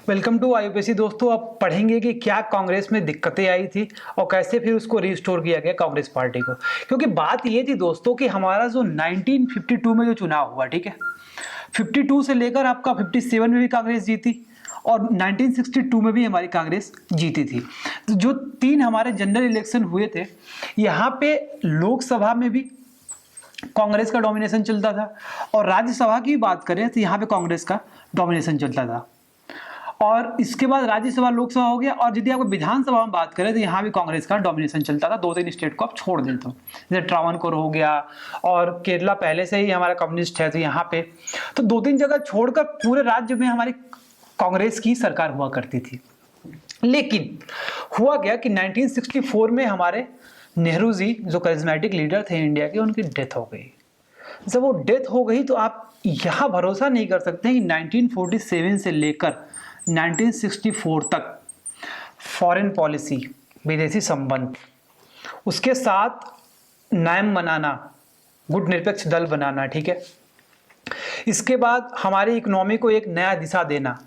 Welcome to आईयूपीएससी। दोस्तों, अब पढ़ेंगे कि क्या कांग्रेस में दिक्कतें आई थी और कैसे फिर उसको रिस्टोर किया गया कांग्रेस पार्टी को। क्योंकि बात ये थी दोस्तों कि हमारा जो 1952 में जो चुनाव हुआ, ठीक है, 52 से लेकर आपका 57 में भी कांग्रेस जीती और 1962 में भी हमारी कांग्रेस जीती थी। तो जो 3 हमारे जनरल इलेक्शन हुए थे, यहाँ पे लोकसभा में भी कांग्रेस का डोमिनेशन चलता था और राज्यसभा की बात करें तो यहाँ पे कांग्रेस का डोमिनेशन चलता था। और इसके बाद राज्यसभा लोकसभा हो गया और यदि आपको विधानसभा में बात करें तो यहाँ भी कांग्रेस का डोमिनेशन चलता था। 2-3 स्टेट को आप छोड़ दें तो जैसे ट्रावनकोर हो गया और केरला पहले से ही हमारा कम्युनिस्ट है, तो यहाँ पे तो 2-3 जगह छोड़कर पूरे राज्य में हमारी कांग्रेस की सरकार हुआ करती थी। लेकिन हुआ क्या कि 1964 में हमारे नेहरू जी जो करिज्मेटिक लीडर थे इंडिया के, उनकी डेथ हो गई। जब वो डेथ हो गई तो आप यहाँ भरोसा नहीं कर सकते कि 1947 से लेकर 1964 तक फॉरेन पॉलिसी, विदेशी संबंध, उसके साथ नायम बनाना, गुट निरपेक्ष दल बनाना, ठीक है, इसके बाद हमारी इकोनॉमी को एक नया दिशा देना,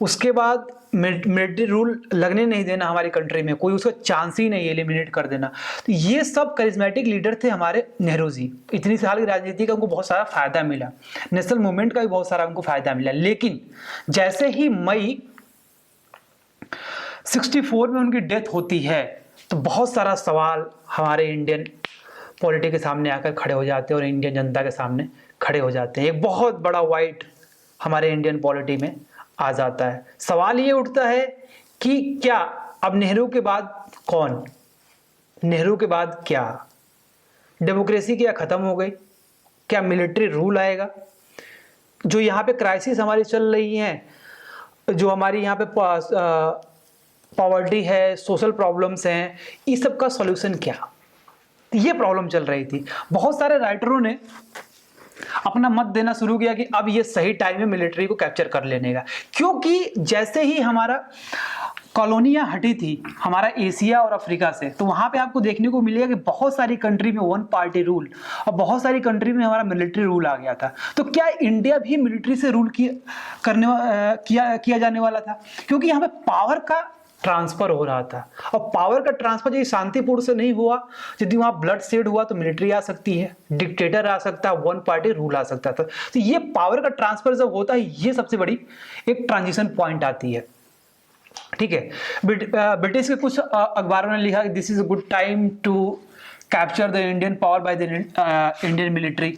उसके बाद मिलिट्री रूल लगने नहीं देना हमारी कंट्री में, कोई उसका चांस ही नहीं, एलिमिनेट कर देना। तो ये सब करिज्मेटिक लीडर थे हमारे नेहरू जी। इतनी साल की राजनीति का उनको बहुत सारा फायदा मिला, नेशनल मूवमेंट का भी बहुत सारा उनको फायदा मिला। लेकिन जैसे ही मई 64 में उनकी डेथ होती है तो बहुत सारा सवाल हमारे इंडियन पॉलिटिक्स के सामने आकर खड़े हो जाते हैं और इंडियन जनता के सामने खड़े हो जाते हैं। एक बहुत बड़ा वाइट हमारे इंडियन पॉलिटी में आ जाता है। सवाल ये उठता है कि क्या अब नेहरू के बाद कौन, नेहरू के बाद क्या, डेमोक्रेसी क्या खत्म हो गई, क्या मिलिट्री रूल आएगा, जो यहाँ पे क्राइसिस हमारी चल रही है, जो हमारी यहाँ पे पॉवर्टी है, सोशल प्रॉब्लम्स हैं, इस सब का सॉल्यूशन क्या, ये प्रॉब्लम चल रही थी। बहुत सारे राइटरों ने अपना मत देना शुरू किया कि अब ये सही टाइम है मिलिट्री को कैप्चर कर लेने का, क्योंकि जैसे ही हमारा कॉलोनियां हटी थी हमारा एशिया और अफ्रीका से, तो वहां पे आपको देखने को मिलेगा कि बहुत सारी कंट्री में वन पार्टी रूल और बहुत सारी कंट्री में हमारा मिलिट्री रूल आ गया था। तो क्या इंडिया भी मिलिट्री से रूल किया जाने वाला था? क्योंकि यहाँ पे पावर का ट्रांसफर हो रहा था और पावर का ट्रांसफर यदि शांतिपूर्ण से नहीं हुआ, यदि वहां ब्लड शेड हुआ तो मिलिट्री आ सकती है, डिक्टेटर आ सकता है, वन पार्टी रूल आ सकता था। तो ये पावर का ट्रांसफर जब होता है, ये सबसे बड़ी एक ट्रांजिशन पॉइंट आती है, ठीक है। ब्रिटिश के कुछ अखबारों ने लिखा कि this is a good time to capture the Indian power by the Indian military.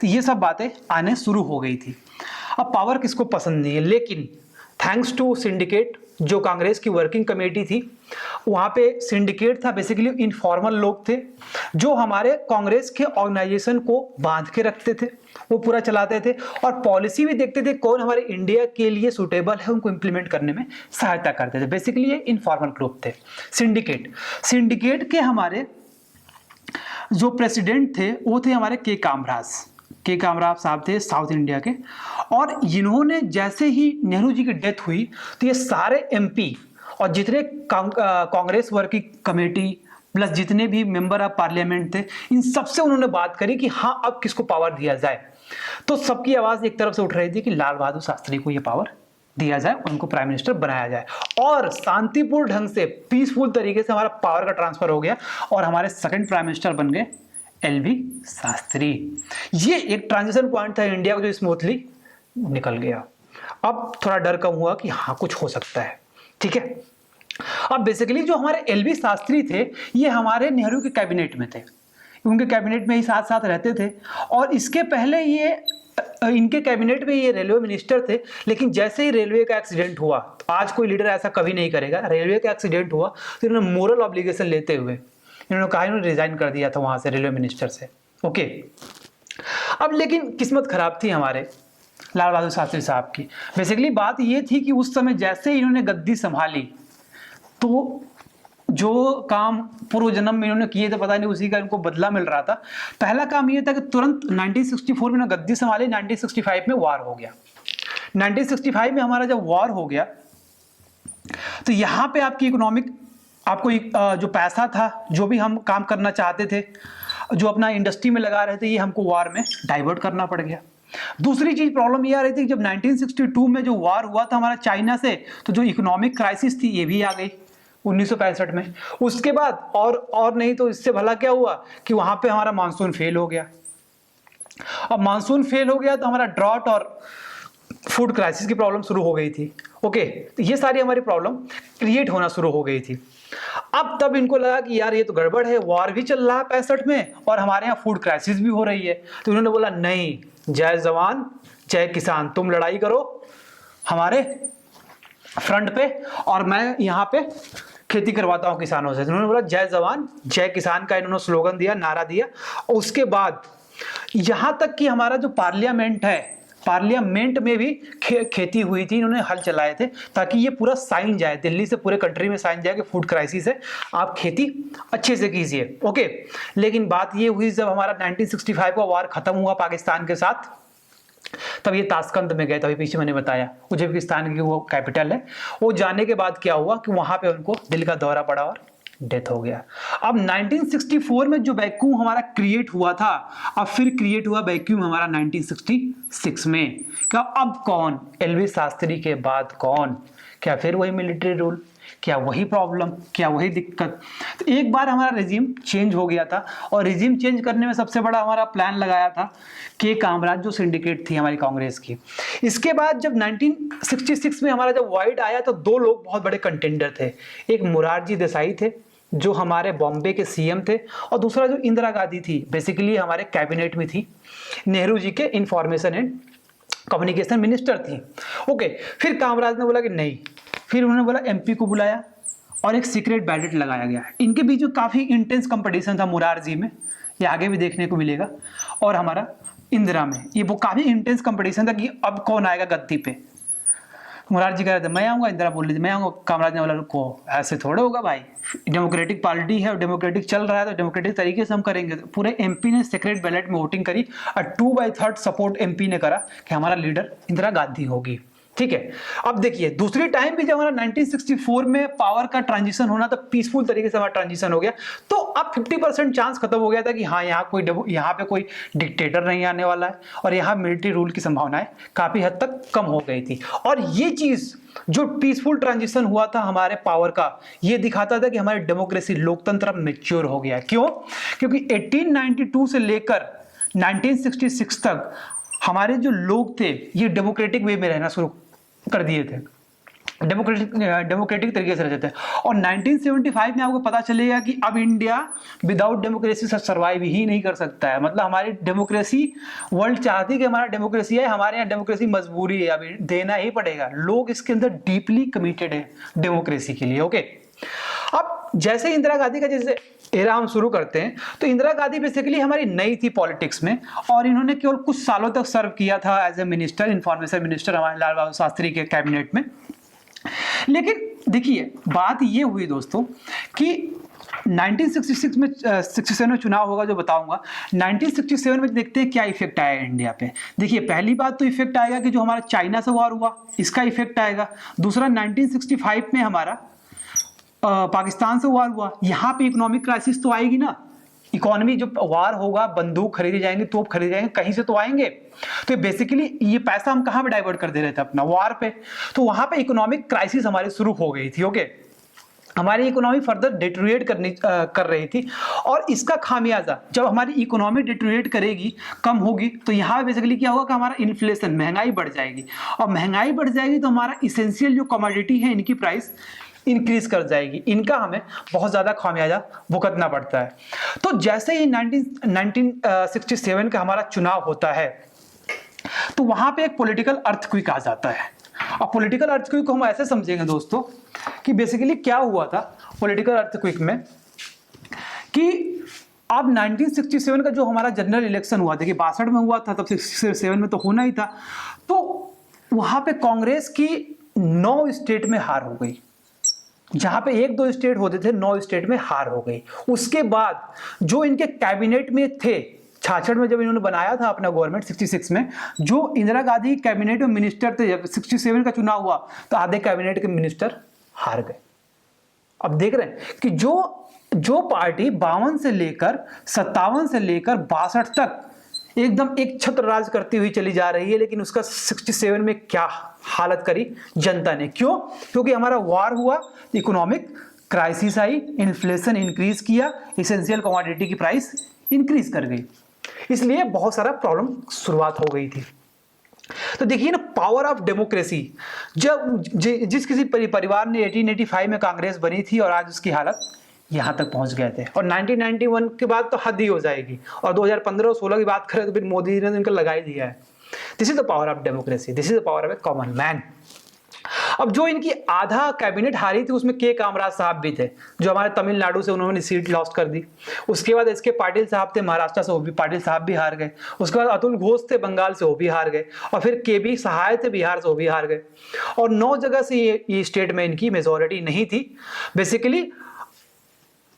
तो ये सब बातें आने शुरू हो गई थी। अब पावर किसको पसंद नहीं है, लेकिन थैंक्स टू सिंडिकेट, जो कांग्रेस की वर्किंग कमेटी थी, वहां पे सिंडिकेट था, बेसिकली इनफॉर्मल लोग थे जो हमारे कांग्रेस के ऑर्गेनाइजेशन को बांध के रखते थे, वो पूरा चलाते थे और पॉलिसी भी देखते थे कौन हमारे इंडिया के लिए सुटेबल है, उनको इंप्लीमेंट करने में सहायता करते थे। बेसिकली ये इनफॉर्मल ग्रुप थे सिंडिकेट के हमारे जो प्रेसिडेंट थे वो थे हमारे के कामराज साहब थे, साउथ इंडिया के। और इन्होंने जैसे ही नेहरू जी की डेथ हुई तो ये सारे एमपी और जितने कांग्रेस वर्किंग कमेटी प्लस जितने भी मेंबर ऑफ पार्लियामेंट थे, इन सबसे उन्होंने बात करी कि हाँ अब किसको पावर दिया जाए। तो सबकी आवाज एक तरफ से उठ रही थी कि लाल बहादुर शास्त्री को ये पावर दिया जाए, उनको प्राइम मिनिस्टर बनाया जाए। और शांतिपूर्ण ढंग से पीसफुल तरीके से हमारा पावर का ट्रांसफर हो गया और हमारे सेकंड प्राइम मिनिस्टर बन गए एलवी शास्त्री। ये एक ट्रांजिशन पॉइंट था इंडिया को जो स्मूथली निकल गया। अब थोड़ा डर कम हुआ कि हाँ कुछ हो सकता है, ठीक है। अब बेसिकली जो हमारे एलवी शास्त्री थे ये हमारे नेहरू के कैबिनेट में थे, उनके कैबिनेट में ही साथ साथ रहते थे। और इसके पहले ये इनके कैबिनेट में ये रेलवे मिनिस्टर थे, लेकिन जैसे ही रेलवे का एक्सीडेंट हुआ, तो आज कोई लीडर ऐसा कभी नहीं करेगा, रेलवे का एक्सीडेंट हुआ तो इन्होंने मोरल ऑब्लिगेशन लेते हुए इन्होंने कहा, इन्होंने रिजाइन कर दिया था वहां से रेलवे मिनिस्टर से, ओके। अब लेकिन किस्मत खराब थी हमारे लाल बहादुर शास्त्री साहब की। बेसिकली बात ये थी कि उस समय जैसे ही इन्होंने गद्दी संभाली तो जो काम पूर्व जन्म में इन्होंने किए थे पता नहीं उसी का इनको बदला मिल रहा था। पहला काम ये था कि तुरंत 1964 में गद्दी संभाली, 1965 में वार हो गया। 1965 में हमारा जब वार हो गया तो यहाँ पे आपकी इकोनॉमिक, आपको जो पैसा था, जो भी हम काम करना चाहते थे, जो अपना इंडस्ट्री में लगा रहे थे, ये हमको वार में डाइवर्ट करना पड़ गया। दूसरी चीज प्रॉब्लम ये आ रही थी कि जब 1962 में जो वार हुआ था हमारा चाइना से, तो जो इकोनॉमिक क्राइसिस थी ये भी आ गई 1965 में। उसके बाद और नहीं तो इससे भला क्या हुआ कि वहां पे हमारा मानसून फेल हो गया। अब मानसून फेल हो गया तो हमारा ड्रॉट और फूड क्राइसिस की प्रॉब्लम शुरू हो गई थी। ओके, तो ये सारी हमारी प्रॉब्लम क्रिएट होना शुरू हो गई थी। अब तब इनको लगा कि यार ये तो गड़बड़ है, वॉर भी चल रहा है 65 में और हमारे यहाँ फूड क्राइसिस भी हो रही है। तो उन्होंने बोला नहीं, जय जवान जय किसान, तुम लड़ाई करो हमारे फ्रंट पे और मैं यहाँ पे खेती करवाता हूँ किसानों से। उन्होंने बोला जय जवान जय किसान का इन्होंने स्लोगन दिया, नारा दिया। और उसके बाद यहाँ तक कि हमारा जो पार्लियामेंट है, पार्लियामेंट में भी खेती हुई थी, इन्होंने हल चलाए थे ताकि ये पूरा साइन जाए, दिल्ली से पूरे कंट्री में साइन जाए कि फूड क्राइसिस है, आप खेती अच्छे से कीजिए। ओके, लेकिन बात ये हुई जब हमारा 1965 का वार खत्म हुआ पाकिस्तान के साथ, तब ये ताशकंद में गए, तभी पीछे मैंने बताया उज्बेकिस्तान की वो कैपिटल है। वो जाने के बाद क्या हुआ कि वहां पे उनको दिल का दौरा पड़ा और डेथ हो गया। अब 1964 में जो वैक्यूम हमारा क्रिएट हुआ था, अब फिर क्रिएट हुआ वैक्यूम हमारा 1966 में। क्या अब कौन, एलवी शास्त्री के बाद कौन, क्या फिर वही मिलिट्री रूल, क्या वही प्रॉब्लम, क्या वही दिक्कत। तो एक बार हमारा रिजीम चेंज हो गया था और रिजीम चेंज करने में सबसे बड़ा हमारा प्लान लगाया था के कामराज, जो सिंडिकेट थी हमारी कांग्रेस की। इसके बाद जब 1966 में हमारा जब वाइड आया तो दो लोग बहुत बड़े कंटेंडर थे। एक मोरारजी देसाई थे जो हमारे बॉम्बे के सीएम थे, और दूसरा जो इंदिरा गांधी थी, बेसिकली हमारे कैबिनेट में थी, नेहरू जी के इंफॉर्मेशन एंड कम्युनिकेशन मिनिस्टर थी। ओके, फिर कामराज ने बोला कि नहीं, फिर उन्होंने बोला एमपी को बुलाया और एक सीक्रेट बैलेट लगाया गया। इनके बीच में काफी इंटेंस कंपटीशन था, मुरारजी में, ये आगे भी देखने को मिलेगा, और हमारा इंदिरा में, ये वो काफी इंटेंस कंपटीशन था कि अब कौन आएगा गद्दी पे। मुरारजी कह रहे थे मैं आऊंगा, इंदिरा बोल रही थी मैं आऊंगा। कामराज ने बोला रुको, ऐसे थोड़े होगा भाई, डेमोक्रेटिक पार्टी है और डेमोक्रेटिक चल रहा है तो डेमोक्रेटिक तरीके से हम करेंगे। तो पूरे एमपी ने सीक्रेट बैलेट में वोटिंग करी और 2/3 सपोर्ट एमपी ने करा कि हमारा लीडर इंदिरा गांधी होगी। ठीक है, अब देखिए दूसरी टाइम भी जब हमारा 1964 में पावर का ट्रांजिशन होना था, पीसफुल तरीके से हमारा ट्रांजिशन हो गया, तो अब 50% चांस खत्म हो गया था कि हाँ यहाँ पे कोई डिक्टेटर नहीं आने वाला है और यहाँ मिलिट्री रूल की संभावनाएं काफी हद तक कम हो गई थी। और ये चीज जो पीसफुल ट्रांजिशन हुआ था हमारे पावर का, ये दिखाता था कि हमारी डेमोक्रेसी, लोकतंत्र अब मैच्योर हो गया है। क्यों? क्योंकि 1892 से लेकर 1966 तक हमारे जो लोग थे ये डेमोक्रेटिक वे में रहना शुरू कर दिए थे, डेमोक्रेटिक तरीके से रहते थे। और 1975 में आपको पता चलेगा कि अब इंडिया विदाउट डेमोक्रेसी सर्वाइव ही नहीं कर सकता है। मतलब हमारी डेमोक्रेसी, वर्ल्ड चाहती है कि हमारा डेमोक्रेसी है, हमारे यहाँ डेमोक्रेसी मजबूरी है, अभी देना ही पड़ेगा। लोग इसके अंदर डीपली कमिटेड है डेमोक्रेसी के लिए। ओके, अब जैसे इंदिरा गांधी का जैसे एरा हम शुरू करते हैं, तो इंदिरा गांधी बेसिकली हमारी नई थी पॉलिटिक्स में, और इन्होंने केवल कुछ सालों तक सर्व किया था as a minister, information minister हमारे लाल बहादुर शास्त्री के कैबिनेट में। लेकिन देखिए बात ये हुई दोस्तों कि 1966 में 67 में चुनाव होगा जो बताऊंगा। 1967 में देखते हैं क्या इफेक्ट आया इंडिया पे। देखिए पहली बात तो इफेक्ट आएगा कि जो हमारा चाइना से वॉर हुआ इसका इफेक्ट आएगा। दूसरा 1965 में हमारा पाकिस्तान से वार हुआ, यहाँ पे इकोनॉमिक क्राइसिस तो आएगी ना। इकोनॉमी, जो वार होगा, बंदूक खरीदे जाएंगे, तोप खरीदे जाएंगे, कहीं से तो आएंगे। तो बेसिकली ये पैसा हम कहाँ पे डाइवर्ट कर दे रहे थे अपना, वार पे। तो वहां पे इकोनॉमिक क्राइसिस हमारी शुरू हो गई थी। ओके, हमारी इकोनॉमी फर्दर डिटेरियोरेट कर रही थी, और इसका खामियाजा जब हमारी इकोनॉमी डिटेरियोरेट करेगी, कम होगी, तो यहाँ बेसिकली क्या होगा कि हमारा इन्फ्लेशन, महंगाई बढ़ जाएगी, और महंगाई बढ़ जाएगी तो हमारा इसेंशियल जो कमोडिटी है इनकी प्राइस इंक्रीज कर जाएगी। इनका हमें बहुत ज्यादा खामियाजा भुगतना पड़ता है। तो जैसे ही 1967 का हमारा चुनाव होता है तो वहां पे एक पॉलिटिकल अर्थक्वेक आ जाता है। और पॉलिटिकल अर्थक्वेक को हम ऐसे समझेंगे दोस्तों कि बेसिकली क्या हुआ था पॉलिटिकल अर्थक्वेक में, कि अब 1967 का जो हमारा जनरल इलेक्शन हुआ, देखिए 62 में हुआ था, तब 67 में तो होना ही था। तो वहां पे कांग्रेस की 9 स्टेट में हार हो गई। जहां पे 1-2 स्टेट होते थे, 9 स्टेट में हार हो गई। उसके बाद जो इनके कैबिनेट में थे, 66 में जब इन्होंने बनाया था अपना गवर्नमेंट, 66 में जो इंदिरा गांधी कैबिनेट में मिनिस्टर थे, जब 67 का चुनाव हुआ तो आधे कैबिनेट के मिनिस्टर हार गए। अब देख रहे हैं कि जो पार्टी 52 से लेकर 57 से लेकर 62 तक एकदम एक छत्र राज करती हुई चली जा रही है, लेकिन उसका 67 में क्या हालत करी जनता ने। क्यों? क्योंकि हमारा वार हुआ, इकोनॉमिक क्राइसिस आई, इन्फ्लेशन इंक्रीज किया, एसेंशियल कमोडिटी की प्राइस इंक्रीज कर गई, इसलिए बहुत सारा प्रॉब्लम शुरुआत हो गई थी। तो देखिए ना, पावर ऑफ डेमोक्रेसी। जब जिस किसी परिवार ने 1885 में कांग्रेस बनी थी और आज उसकी हालत यहां तक पहुंच गए थे, और 1991 के बाद तो हद ही हो जाएगी, और 2015 और 16 की बात करें तो फिर मोदी जी ने तो इनको लगा ही दिया है। This is the power of democracy, this is the power of A common man. अब जो इनकी आधा कैबिनेट हारी थी उसमें के कामराज साहब भी थे, जो हमारे तमिलनाडु से उन्होंने सीट लॉस्ट कर दी। उसके बाद इसके पाटिल साहब थे महाराष्ट्र से, वो भी पाटिल साहब भी हार गए। उसके बाद अतुल घोष थे बंगाल से, वो भी हार गए। और फिर के बी सहाय थे बिहार से, वो भी हार गए। और 9 जगह से ये स्टेट में इनकी मेजोरिटी नहीं थी बेसिकली।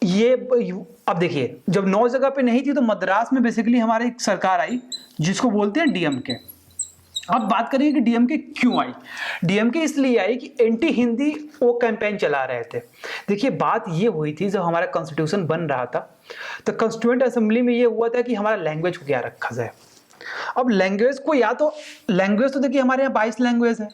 ये अब देखिए, जब 9 जगह पे नहीं थी तो मद्रास में बेसिकली हमारी एक सरकार आई जिसको बोलते हैं डीएमके। अब बात करेंगे कि डीएमके क्यों आई। डीएमके इसलिए आई कि एंटी हिंदी वो कैंपेन चला रहे थे। देखिए, बात ये हुई थी, जब हमारा कॉन्स्टिट्यूशन बन रहा था तो कॉन्स्टिट्यूएंट असेंबली में ये हुआ था कि हमारा लैंग्वेज को क्या रखा जाए। अब लैंग्वेज को, या तो लैंग्वेज तो देखिए हमारे यहाँ 22 लैंग्वेज है,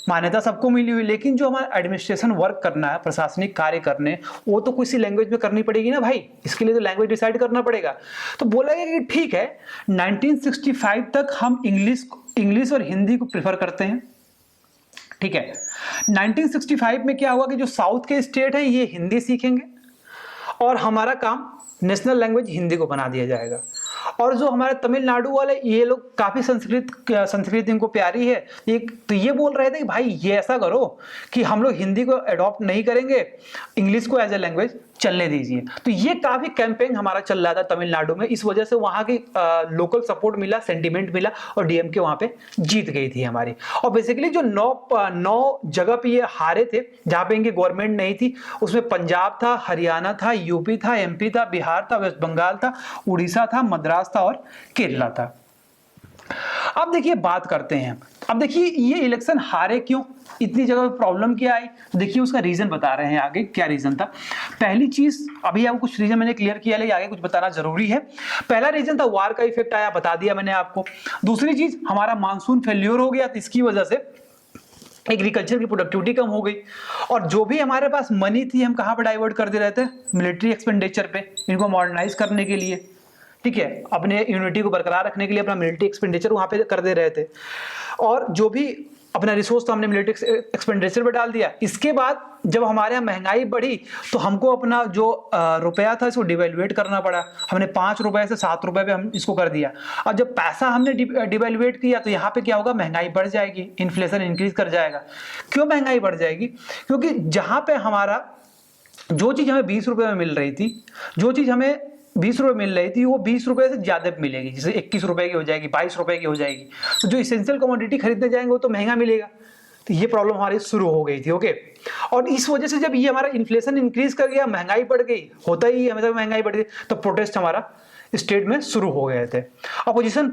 मान्यता सबको मिली हुई, लेकिन जो हमारा एडमिनिस्ट्रेशन वर्क करना है, प्रशासनिक कार्य करने, वो तो किसी लैंग्वेज में करनी पड़ेगी ना भाई। इसके लिए तो लैंग्वेज डिसाइड करना पड़ेगा। तो बोला गया कि ठीक है, 1965 तक हम इंग्लिश और हिंदी को प्रेफर करते हैं। ठीक है, 1965 में क्या हुआ कि जो साउथ के स्टेट है ये हिंदी सीखेंगे और हमारा काम नेशनल लैंग्वेज हिंदी को बना दिया जाएगा। और जो हमारे तमिलनाडु वाले, ये लोग काफी संस्कृत इनको प्यारी है, तो ये बोल रहे थे कि भाई ये ऐसा करो कि हम लोग हिंदी को अडॉप्ट नहीं करेंगे, इंग्लिश को एज ए लैंग्वेज चलने दीजिए। तो ये काफी कैंपेन हमारा चल रहा था तमिलनाडु में। इस वजह से वहां की लोकल सपोर्ट मिला, सेंटीमेंट मिला, और डीएमके वहां पे जीत गई थी हमारी। और बेसिकली जो 9 जगह पे ये हारे थे जहां पे इनकी गवर्नमेंट नहीं थी, उसमें पंजाब था, हरियाणा था, यूपी था, एमपी था, बिहार था, वेस्ट बंगाल था, उड़ीसा था, मद्रास था और केरला था। अब देखिए, बात करते हैं। अब देखिए, ये इलेक्शन हारे क्यों, इतनी जगह प्रॉब्लम क्या आई। देखिए, उसका रीजन बता रहे हैं आगे, क्या रीजन था। पहली चीज, अभी आपको कुछ रीजन मैंने क्लियर किया, लेकिन आगे कुछ बताना जरूरी है। पहला रीजन था वार का इफेक्ट आया, बता दिया मैंने आपको। दूसरी चीज, हमारा मानसून फेल्योर हो गया, तो इसकी वजह से एग्रीकल्चर की प्रोडक्टिविटी कम हो गई, और जो भी हमारे पास मनी थी हम कहाँ पे डाइवर्ट कर दे रहे थे, मिलिट्री एक्सपेंडिचर पे, इनको मॉडर्नाइज करने के लिए। ठीक है, अपने यूनिटी को बरकरार रखने के लिए अपना मिलिट्री एक्सपेंडिचर वहां पे कर दे रहे थे, और जो भी अपना रिसोर्स था हमने मिलिट्री एक्सपेंडिचर पे डाल दिया। इसके बाद जब हमारे यहाँ महंगाई बढ़ी तो हमको अपना जो रुपया था इसको डिवेल्युएट करना पड़ा। हमने 5 रुपए से 7 रुपए पे हम इसको कर दिया। और जब पैसा हमने डिवेल्युएट किया तो यहाँ पे क्या होगा, महंगाई बढ़ जाएगी, इन्फ्लेशन इंक्रीज कर जाएगा। क्यों महंगाई बढ़ जाएगी? क्योंकि जहाँ पे हमारा जो चीज हमें 20 रुपए में मिल रही थी, जो चीज हमें 20 रुपए मिल रही थी, वो 20 रुपए से ज्यादा मिलेगी, जैसे 21 रुपए की हो जाएगी, 22 रुपए की हो जाएगी। तो जो इसेंशियल कमोडिटी खरीदने जाएंगे वो तो महंगा मिलेगा। तो ये प्रॉब्लम हमारी शुरू हो गई थी। ओके, और इस वजह से जब ये हमारा इन्फ्लेशन इंक्रीज कर गया, महंगाई बढ़ गई, होता ही हमेशा महंगाई बढ़ गई, तो प्रोटेस्ट हमारा स्टेट में शुरू हो गए थे। अपोजिशन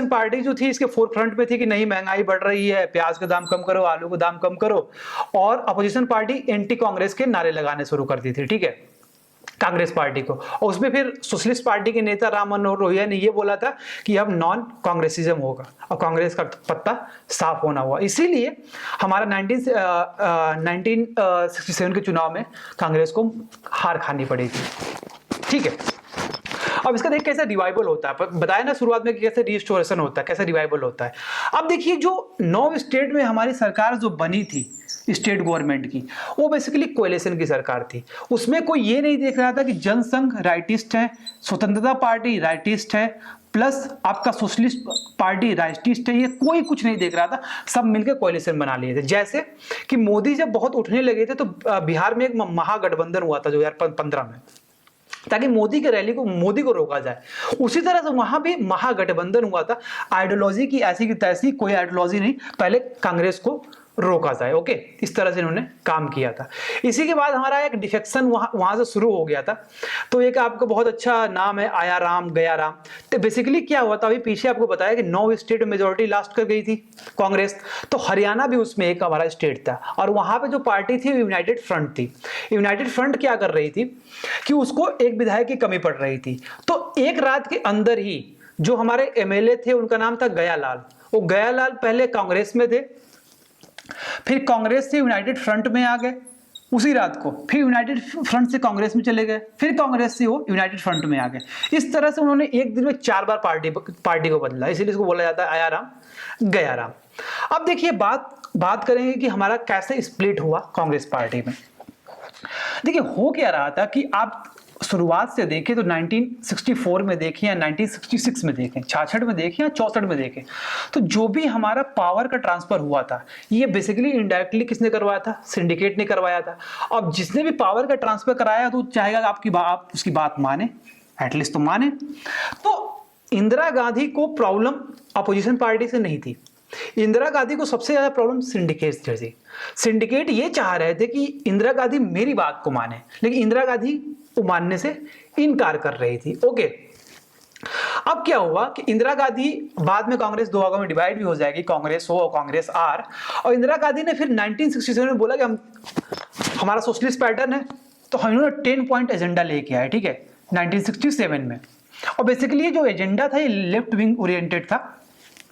पार्टी जो थी इसके फोर फ्रंट में थी कि नहीं, महंगाई बढ़ रही है, प्याज का दाम कम करो, आलू का दाम कम करो। और अपोजिशन पार्टी एंटी कांग्रेस के नारे लगाने शुरू कर दी थी। ठीक है, कांग्रेस पार्टी को। और उसमें फिर सोशलिस्ट पार्टी के नेता राम मनोहर लोहिया ने ये बोला था कि अब नॉन कांग्रेसिज्म होगा और कांग्रेस का पत्ता साफ होना हुआ। इसीलिए हमारा 1967 के चुनाव में कांग्रेस को हार खानी पड़ी थी। ठीक है, अब इसका देख कैसे रिवाइवल होता है, बताया ना शुरुआत में कि कैसे रिस्टोरेशन होता है, कैसे रिवाइवल होता है। अब देखिए, जो 9 स्टेट में हमारी सरकार जो बनी थी स्टेट गवर्नमेंट की, वो बेसिकली कोएलिशन की सरकार थी। उसमें कोई ये नहीं देख रहा था कि जनसंघ राइटिस्ट है, स्वतंत्रता पार्टी राइटिस्ट है, प्लस आपका सोशलिस्ट पार्टी राइटिस्ट है, ये कोई कुछ नहीं देख रहा था। सब मिलकर कोएलिशन बना लिए थे। जैसे कि मोदी जब बहुत उठने लगे थे तो बिहार में एक महागठबंधन हुआ था 2015 में, ताकि मोदी के रैली को, मोदी को रोका जाए। उसी तरह से वहां भी महागठबंधन हुआ था। आइडियोलॉजी की ऐसी की तैसी कोई आइडियोलॉजी नहीं, पहले कांग्रेस को रोका जाए। ओके, इस तरह से इन्होंने काम किया था। इसी के बाद हमारा एक डिफेक्शन वहां से शुरू हो गया था। तो एक आपका बहुत अच्छा नाम है, आया राम गया राम। तो बेसिकली क्या हुआ था, अभी पीछे आपको बताया कि 9 स्टेट में मेजोरिटी लास्ट कर गई थी कांग्रेस, तो हरियाणा भी उसमें एक हमारा स्टेट था, और वहां पे जो पार्टी थी यूनाइटेड फ्रंट थी। यूनाइटेड फ्रंट क्या कर रही थी कि उसको एक विधायक की कमी पड़ रही थी, तो एक रात के अंदर ही जो हमारे एमएलए थे उनका नाम था गयालाल। वो गयालाल पहले कांग्रेस में थे, फिर कांग्रेस से यूनाइटेड फ्रंट में आ गए उसी रात को, फिर यूनाइटेड फ्रंट से कांग्रेस में चले गए, फिर कांग्रेस से वो यूनाइटेड फ्रंट में आ गए। इस तरह से उन्होंने एक दिन में 4 बार पार्टी को बदला, इसीलिए इसको बोला जाता है आया राम गया राम। अब देखिए बात करेंगे कि हमारा कैसे स्प्लिट हुआ कांग्रेस पार्टी में। देखिए हो क्या रहा था कि आप शुरुआत से देखें तो 1964 में देखें या 1966 में देखें, 66 में देखें या 64 में देखें, तो जो भी हमारा पावर का ट्रांसफर हुआ था ये बेसिकली इनडायरेक्टली किसने करवाया था? सिंडिकेट ने करवाया था। अब जिसने भी पावर का ट्रांसफर कराया तो चाहेगा आप उसकी बात माने, एटलीस्ट तो माने। तो इंदिरा गांधी को प्रॉब्लम अपोजिशन पार्टी से नहीं थी, इंदिरा गांधी को सबसे ज्यादा प्रॉब्लम सिंडिकेट से थी। सिंडिकेट ये चाह रहे थे कि इंदिरा गांधी मेरी बात को माने, लेकिन इंदिरा गांधी वो मानने से इनकार कर रही थी। ओके, अब क्या हुआ कि इंदिरा गांधी बाद में कांग्रेस दो भागों में डिवाइड भी हो जाएगी, कांग्रेस हो और कांग्रेस आर। और इंदिरा गांधी ने फिर 1967 में बोला कि हमारा सोशलिस्ट पैटर्न है, तो हम इन्होंने 10 पॉइंट एजेंडा लेके आए, ठीक है, 1967 में। और बेसिकली ये जो एजेंडा था ये लेफ्ट विंग ओरिएंटेड था।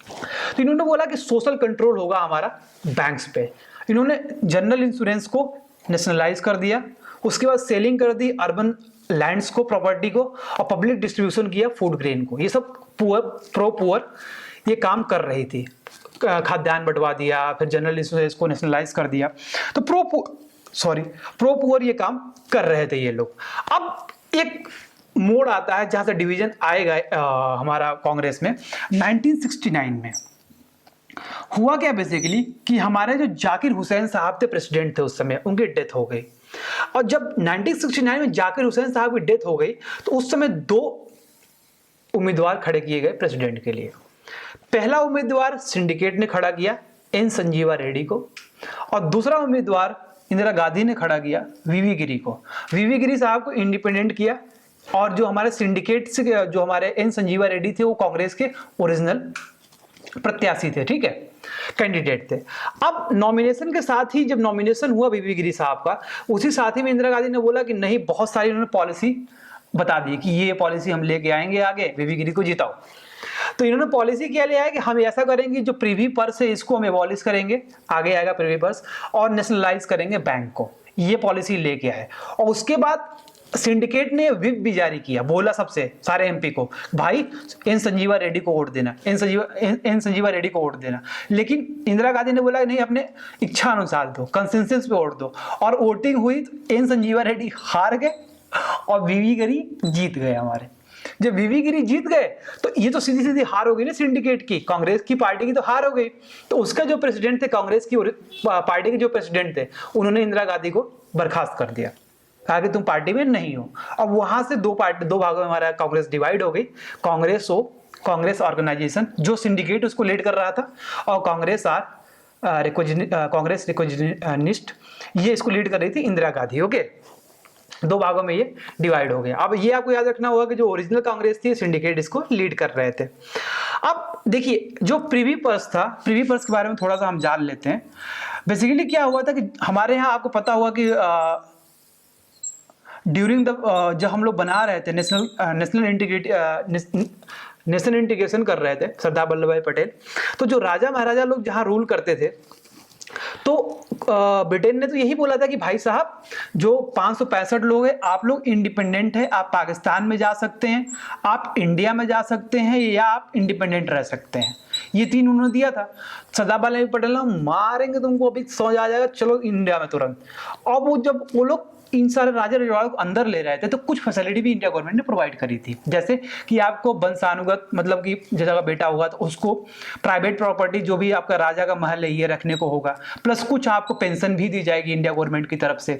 तो इन्होंने बोला कि सोशल कंट्रोल होगा हमारा बैंक्स पे। इन्होंने जनरल इंश्योरेंस को नेशनलाइज कर दिया, उसके बाद सेलिंग कर दी अर्बन लैंड्स को, प्रॉपर्टी को, और पब्लिक डिस्ट्रीब्यूशन किया फूड ग्रेन को। ये सब पुअर ये काम कर रही थी, खाद्यान्न बंटवा दिया, फिर जनरल इंश्योरेंस को नेशनलाइज कर दिया। तो प्रो पुअर ये काम कर रहे थे ये लोग। अब एक मोड़ आता है जहां से डिवीजन आएगा हमारा कांग्रेस में 1969 में। हुआ क्या बेसिकली कि हमारे जो जाकिर हुसैन साहब थे प्रेसिडेंट थे उस समय, उनकी डेथ हो गई। और जब 1969 में जाकिर हुसैन साहब की डेथ हो गई तो उस समय 2 उम्मीदवार खड़े किए गए प्रेसिडेंट के लिए। पहला उम्मीदवार सिंडिकेट ने खड़ा किया एन संजीवा रेड्डी को, और दूसरा उम्मीदवार इंदिरा गांधी ने खड़ा किया वीवी गिरी को। वीवी गिरी साहब को इंडिपेंडेंट किया, और जो हमारे सिंडिकेट से जो हमारे एन संजीवा रेड्डी थे वो कांग्रेस के ओरिजिनल प्रत्याशी थे, ठीक है, कैंडिडेट थे। अब नॉमिनेशन के साथ ही जब नॉमिनेशन हुआ वीवी गिरी साहब का, उसी साथ ही में इंदिरा गांधी ने बोला कि नहीं, बहुत सारी उन्होंने पॉलिसी बता दी कि ये पॉलिसी हम लेके आएंगे आगे, वीवी गिरी को जिताओ। तो इन्होंने पॉलिसी क्या ले आया कि हम ऐसा करेंगे, जो प्रीवी पर्स है इसको हम एबॉलिश करेंगे, आगे आएगा प्रीवी पर्स, और नेशनलाइज करेंगे बैंक को। ये पॉलिसी लेके आए। और उसके बाद सिंडिकेट ने व्हिप भी जारी किया, बोला सबसे सारे एमपी को, भाई एन संजीवा रेड्डी को वोट देना, एन संजीवा रेड्डी को वोट देना। लेकिन इंदिरा गांधी ने बोला नहीं, अपने इच्छा अनुसार दो, कंसेंसस पे वोट दो। और वोटिंग हुई तो एन संजीवा रेड्डी हार गए और वीवी गिरी जीत गए हमारे। जब वीवी गिरी जीत गए तो ये तो सीधी सीधी हार हो गई ना सिंडिकेट की, कांग्रेस की पार्टी की तो हार हो गई। तो उसका जो प्रेसिडेंट थे, कांग्रेस की पार्टी के जो प्रेसिडेंट थे, उन्होंने इंदिरा गांधी को बर्खास्त कर दिया, कहा कि तुम पार्टी में नहीं हो। अब वहां से दो भागों में हमारा कांग्रेस डिवाइड हो गई। कांग्रेस ऑर्गेनाइजेशन जो सिंडिकेट उसको लीड कर रहा था, और कांग्रेस रिकॉग्निस्ट ये इसको लीड कर रही थी इंदिरा गांधी। ओके, 2 भागों में ये डिवाइड हो गया। अब ये आपको याद रखना होगा कि जो ओरिजिनल कांग्रेस थी, सिंडिकेट इसको लीड कर रहे थे। अब देखिए जो प्रीवी पर्स था, प्रीवी पर्स के बारे में थोड़ा सा हम जान लेते हैं। बेसिकली क्या हुआ था कि हमारे यहाँ आपको पता हुआ कि ड्यूरिंग द जब हम लोग बना रहे थे नेशनल इंटीग्रेशन कर रहे थे सरदार वल्लभ भाई पटेल, तो जो राजा महाराजा लोग जहाँ रूल करते थे, तो ब्रिटेन ने तो यही बोला था कि भाई साहब जो 565 लोग हैं, आप लोग इंडिपेंडेंट है, आप पाकिस्तान में जा सकते हैं, आप इंडिया में जा सकते हैं, या आप इंडिपेंडेंट रह सकते हैं। ये 3 उन्होंने दिया था। सरदार वल्लभ भाई पटेल ना मारेंगे तुमको, अभी समझ आ जाएगा, चलो इंडिया में तुरंत। और वो जब वो लोग इन सारे राजा रजवाड़ों को अंदर ले रहे थे तो कुछ फैसिलिटी भी इंडिया गवर्नमेंट ने प्रोवाइड करी थी, जैसे कि आपको वंशानुगत, मतलब कि जैसा का बेटा होगा तो उसको प्राइवेट प्रॉपर्टी जो भी आपका राजा का महल है ये रखने को होगा, प्लस कुछ आपको पेंशन भी दी जाएगी इंडिया गवर्नमेंट की तरफ से,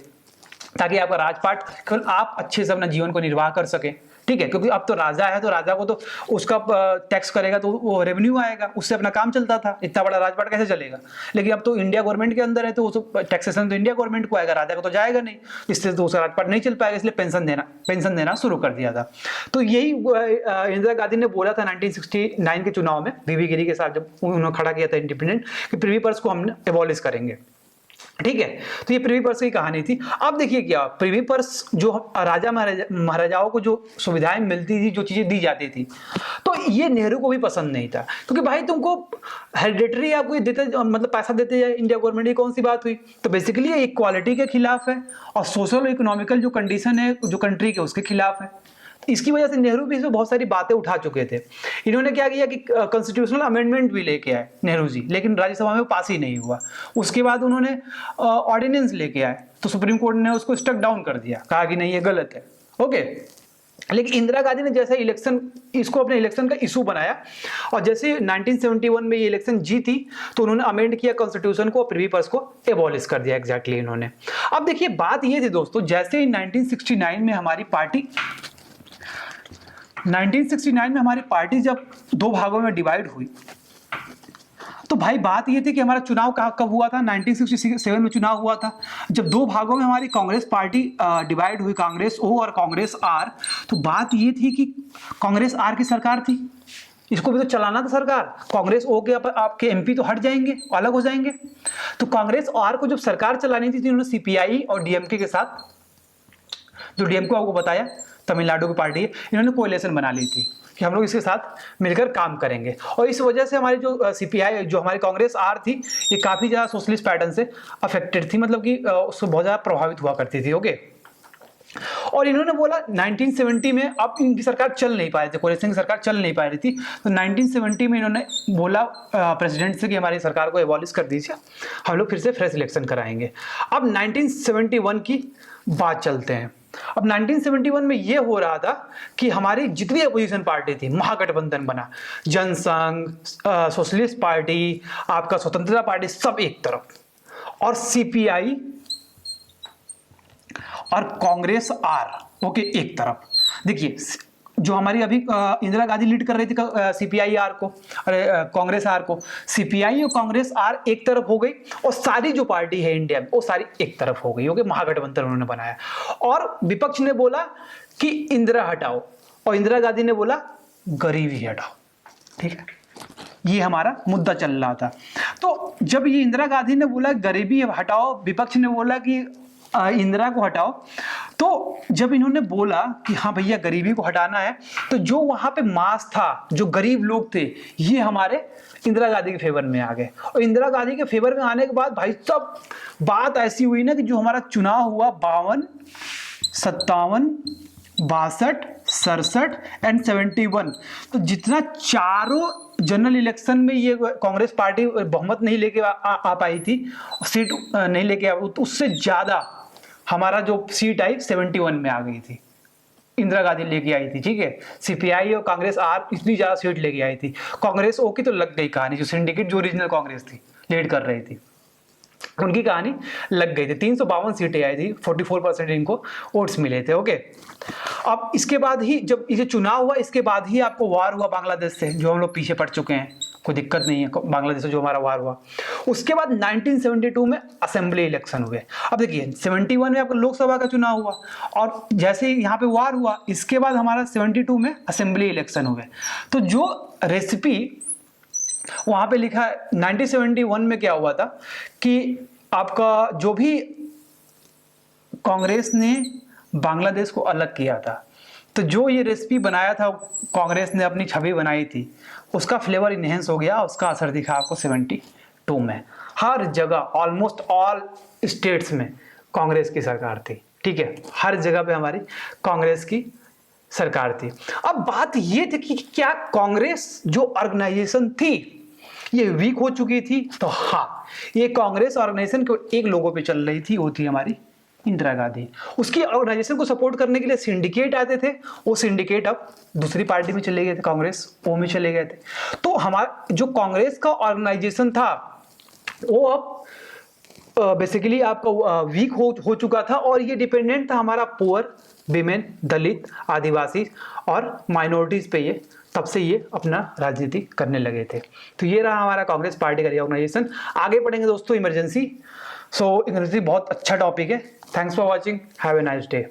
ताकि आपका राजपाट केवल आप अच्छे से अपना जीवन को निर्वाह कर सके, ठीक है। क्योंकि अब तो राजा है तो राजा को तो उसका टैक्स करेगा तो वो रेवेन्यू आएगा, उससे अपना काम चलता था, इतना बड़ा राजपाट कैसे चलेगा। लेकिन अब तो इंडिया गवर्नमेंट के अंदर है तो वो टैक्सेशन तो इंडिया गवर्नमेंट को आएगा, राजा को तो जाएगा नहीं, इससे तो उसका राजपाट नहीं चल पाएगा, इसलिए पेंशन देना शुरू कर दिया था। तो यही इंदिरा गांधी ने बोला था 1969 के चुनाव में वीवी गिरी के साथ, जब उन्होंने खड़ा किया था इंडिपेंडेंट, कि प्रीवी पर्स को हम एबॉलिश करेंगे। ठीक है। तो ये प्रिवी पर्स की कहानी थी। अब देखिए क्या प्रिवी पर्स जो राजा महाराजाओं को जो सुविधाएं मिलती थी, जो चीजें दी जाती थी, तो ये नेहरू को भी पसंद नहीं था, क्योंकि भाई तुमको हेरिडेटरी आपको ये देते मतलब पैसा देते जाए इंडिया गवर्नमेंट, ये कौन सी बात हुई। तो बेसिकली ये इक्वालिटी के खिलाफ है और सोशल इकोनॉमिकल जो कंडीशन है जो कंट्री के उसके खिलाफ है। इसकी वजह से नेहरू भी इसमें बहुत सारी बातें उठा चुके थे। इन्होंने क्या किया कि कॉन्स्टिट्यूशनल अमेंडमेंट भी लेके आए नेहरू जी, लेकिन राज्यसभा में वो पास ही नहीं हुआ। उसके बाद उन्होंने ऑर्डिनेंस लेके आए, तो सुप्रीम कोर्ट ने उसको स्टक डाउन कर दिया, कहा कि नहीं ये गलत है। ओके, लेकिन इंदिरा गांधी ने जैसे इलेक्शन इसको अपने इलेक्शन का इशू बनाया और जैसे 1971 में ये इलेक्शन जीती, तो उन्होंने अमेंड किया कॉन्स्टिट्यूशन को, प्रिवी पर्स को एबॉलिश कर दिया एग्जैक्टली इन्होंने। अब देखिए बात ये थी दोस्तों, जैसे 1969 में हमारी पार्टी 1969 में हमारी पार्टी जब दो भागों में डिवाइड हुई, तो भाई बात ये थी कि हमारा चुनाव कब हुआ था, 1967 में चुनाव हुआ था। जब दो भागों में हमारी कांग्रेस पार्टी डिवाइड हुई, कांग्रेस ओ और कांग्रेस आर, तो बात ये थी कि कांग्रेस आर की सरकार थी, इसको भी तो चलाना था सरकार। कांग्रेस ओ के आपके एमपी तो हट जाएंगे, अलग हो जाएंगे। तो कांग्रेस आर को जब सरकार चलानी थी, उन्होंने सीपीआई और डीएमके के साथ, जो डीएमके आपको बताया तमिलनाडु की पार्टी है, इन्होंने कोएलिशन बना ली थी कि हम लोग इसके साथ मिलकर काम करेंगे। और इस वजह से हमारी जो सीपीआई जो हमारी कांग्रेस आर थी, ये काफ़ी ज़्यादा सोशलिस्ट पैटर्न से अफेक्टेड थी, मतलब कि उससे बहुत ज़्यादा प्रभावित हुआ करती थी। ओके, और इन्होंने बोला 1970 में, अब इनकी सरकार चल नहीं पा रही थी, कोएलिशन की सरकार चल नहीं पा रही थी, तो 1970 में इन्होंने बोला प्रेसिडेंट से कि हमारी सरकार को एबॉलिश कर दीजिए, हम लोग फिर से फ्रेश इलेक्शन कराएंगे। अब 1971 की बात चलते हैं। अब 1971 में ये हो रहा था कि हमारी जितनी अपोजिशन पार्टी थी, महागठबंधन बना, जनसंघ, सोशलिस्ट पार्टी, आपका स्वतंत्रता पार्टी, सब एक तरफ, और सीपीआई और कांग्रेस आर ओके एक तरफ। देखिए जो हमारी अभी इंदिरा गांधी लीड कर रही थी सीपीआई आर को, अरे कांग्रेस आर को, सीपीआई और कांग्रेस आर एक तरफ हो गई, और सारी जो पार्टी है इंडिया में वो सारी एक तरफ हो गई। ओके, महागठबंधन उन्होंने बनाया, और विपक्ष ने बोला कि इंदिरा हटाओ, और इंदिरा गांधी ने बोला गरीबी हटाओ। ठीक है, ये हमारा मुद्दा चल रहा था। तो जब ये इंदिरा गांधी ने बोला गरीबी हटाओ, विपक्ष ने बोला कि इंदिरा को हटाओ, तो जब इन्होंने बोला कि हाँ भैया गरीबी को हटाना है, तो जो वहां पे मास था, जो गरीब लोग थे, ये हमारे इंदिरा गांधी के फेवर में आ गए। और इंदिरा गांधी के फेवर में आने के बाद भाई सब बात ऐसी हुई ना कि जो हमारा चुनाव हुआ 52, 57, 62, 67 एंड 71, तो जितना चारों जनरल इलेक्शन में ये कांग्रेस पार्टी बहुमत नहीं लेके आ पाई थी, सीट नहीं लेके आ, तो उससे ज्यादा हमारा जो सीट आई 71 में आ गई थी, इंदिरा गांधी लेके आई थी। ठीक है, सीपीआई और कांग्रेस आर इतनी ज्यादा सीट लेके आई थी। कांग्रेस ओ की तो लग गई कहानी, जो सिंडिकेट जो ओरिजिनल कांग्रेस थी लीड कर रही थी, उनकी कहानी लग गई थी। 352 सीटें आई थी, 44% इनको वोट्स मिले थे। ओके, अब इसके बाद ही जब ये चुनाव हुआ, इसके बाद ही आपको वार हुआ बांग्लादेश से, जो हम लोग पीछे पड़ चुके हैं, कोई दिक्कत नहीं है बांग्लादेश से जो हमारा वार हुआ। उसके बाद 1972 में असेंबली इलेक्शन हुए। अब देखिए 71 में आपका लोकसभा का चुनाव हुआ, और जैसे ही यहाँ पे वार हुआ, इसके बाद हमारा 72 में असेंबली इलेक्शन हुए। तो जो रेसिपी वहां पे लिखा है 1971 में क्या हुआ था कि आपका जो भी कांग्रेस ने बांग्लादेश को अलग किया था, तो जो ये रेसिपी बनाया था कांग्रेस ने, अपनी छवि बनाई थी, उसका फ्लेवर इनहेंस हो गया, उसका असर दिखा आपको 72 में। हर जगह ऑलमोस्ट ऑल स्टेट्स में कांग्रेस की सरकार थी। ठीक है, हर जगह पे हमारी कांग्रेस की सरकार थी। अब बात ये थी कि क्या कांग्रेस जो ऑर्गेनाइजेशन थी ये वीक हो चुकी थी? तो हाँ, ये कांग्रेस ऑर्गेनाइजेशन को एक लोगों पे चल रही थी, वो थी हमारी इंदिरा गांधी। उसकी ऑर्गेनाइजेशन को सपोर्ट करने के लिए सिंडिकेट आते थे, वो सिंडिकेट अब दूसरी पार्टी में चले गए थे, कांग्रेस ओ में चले गए थे। तो हमारा जो कांग्रेस का ऑर्गेनाइजेशन था वो अब बेसिकली आपका वीक हो चुका था, और ये डिपेंडेंट था हमारा पुअर, विमेन, दलित, आदिवासी और माइनॉरिटीज पे। ये तब से ये अपना राजनीति करने लगे थे। तो ये रहा हमारा कांग्रेस पार्टी का रिऑर्गेनाइजेशन। आगे पढ़ेंगे दोस्तों इमरजेंसी। इमरजेंसी बहुत अच्छा टॉपिक है। Thanks for watching, have a nice day.